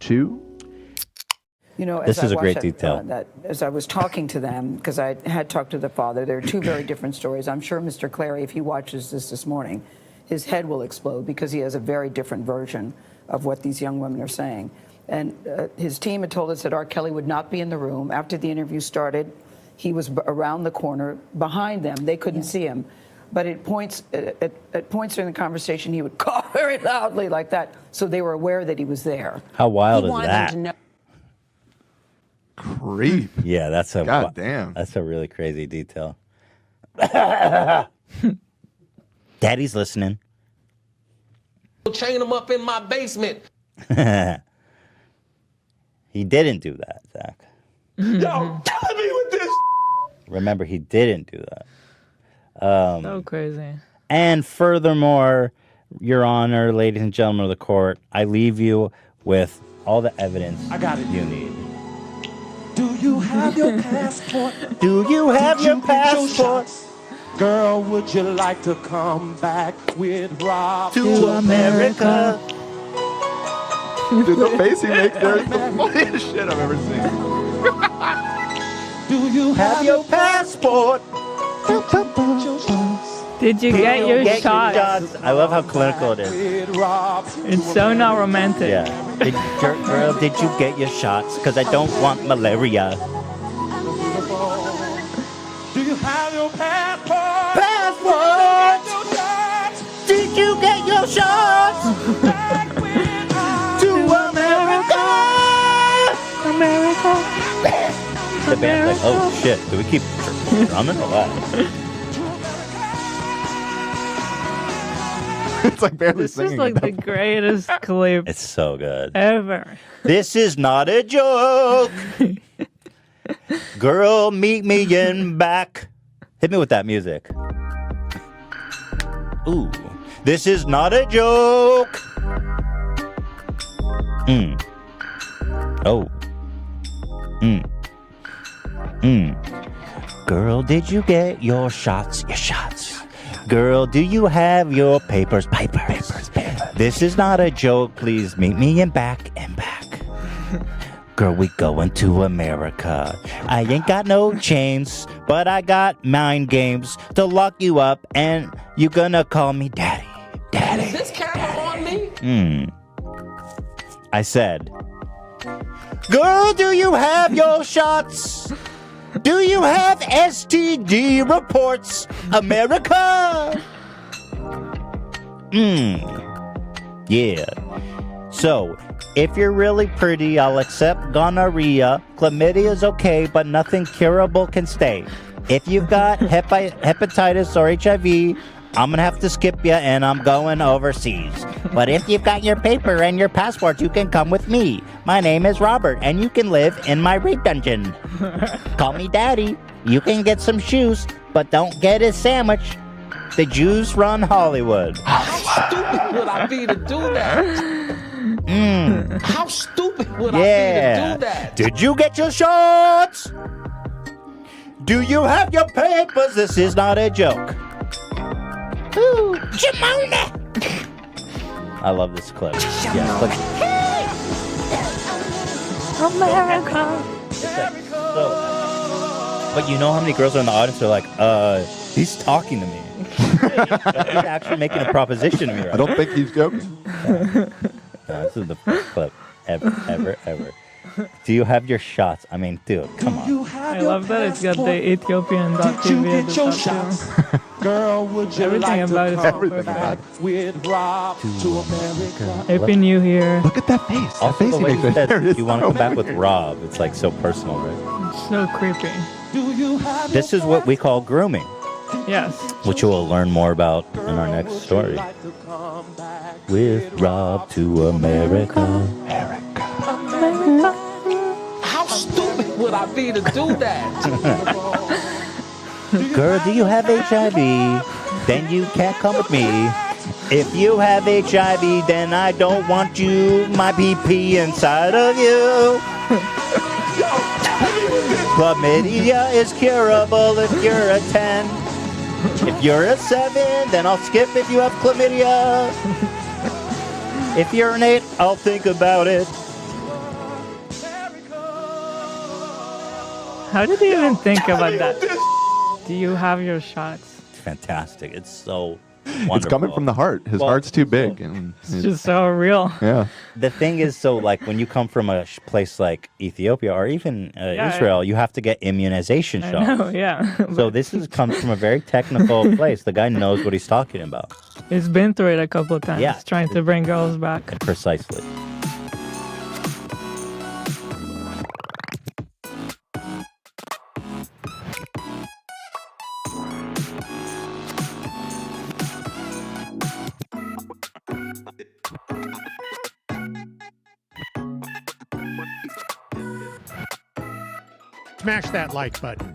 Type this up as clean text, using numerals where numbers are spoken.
chew? You know, This is a great detail. As I was talking to them, because I had talked to the father, there are two very different stories. I'm sure Mr. Clary, if he watches this morning, his head will explode because he has a very different version of what these young women are saying. And his team had told us that R. Kelly would not be in the room. After the interview started, he was around the corner behind them. They couldn't see him. But at points during the conversation, he would cough very loudly like that. So they were aware that he was there. How wild is that? Creep. Yeah, that's a goddamn. That's a really crazy detail. Daddy's listening. Chain him up in my basement. He didn't do that, Zach. Yo, killing me with this. Remember, he didn't do that. So crazy. And furthermore, Your Honor, ladies and gentlemen of the court, I leave you with all the evidence you need. Do you have your passport? Do you have your passport? Girl, would you like to come back with Rob to America? Dude, the face he makes there is the funniest shit I've ever seen. Do you Have your passport? Did you get your shots? I love how clinical it is. It's so not romantic. Yeah. Girl, did you get your shots? Because I don't want malaria. Do you have your passport? Passport! Did you get your shots? To America! America. The band's like, oh shit, do we keep drumming or what? It's like barely This singing. is like the greatest clip It's so good. ever. This is not a joke. Girl, meet me in back. Hit me with that music. Ooh. This is not a joke. Oh. Girl, did you get your shots? Your shots. Girl, do you have your papers? Papers. This is not a joke. Please meet me in back and back. Girl, we going to America. I ain't got no chains, but I got mind games to lock you up, and you gonna call me daddy. Daddy. Is this camera on me? I said, girl, do you have your shots? Do you have STD reports, America? Yeah. So, if you're really pretty, I'll accept gonorrhea. Chlamydia's okay, but nothing curable can stay. If you've got hepatitis or HIV, I'm gonna have to skip you and I'm going overseas. But if you've got your paper and your passport, you can come with me. My name is Robert, and you can live in my rape dungeon. Call me daddy. You can get some shoes, but don't get a sandwich. The Jews run Hollywood. How stupid would I be to do that? How stupid would I be to do that? Did you get your shots? Do you have your papers? This is not a joke. Ooh, Jamona. I love this clip. Yeah, click. America. But you know how many girls are in the audience are like, he's talking to me. He's actually making a proposition to me right I don't think he's joking. This is the first clip ever. Do you have your shots? I mean, dude, come on. I love that it's got the Ethiopian.tv at the top too. Girl, would you Everything like about to it is come perfect. back with Rob to America? Happy New Year. Look at that face. That Also, face the he way makes you right said there is you want to so come back with weird. Rob. It's like so personal, right? It's so creepy. Do you have This is what we call grooming, Yes. which you will learn more about in our next story. With Rob to America. How stupid would I be to do that? Girl, do you have HIV? Then you can't come with me. If you have HIV, then I don't want you, my PP inside of you. Chlamydia is curable if you're a 10. If you're a 7, then I'll skip if you have chlamydia. If you're an 8, I'll think about it. How did you even think about that? Do you have your shots? It's fantastic. It's so wonderful. It's coming from the heart. His heart's too big. And It's just so real. yeah. The thing is, so like when you come from a place like Ethiopia or even Israel, you have to get immunization I shots. know, yeah. So this comes from a very technical place. The guy knows what he's talking about. He's been through it a couple of times, Yeah. trying to bring girls back. Precisely. Smash that like button.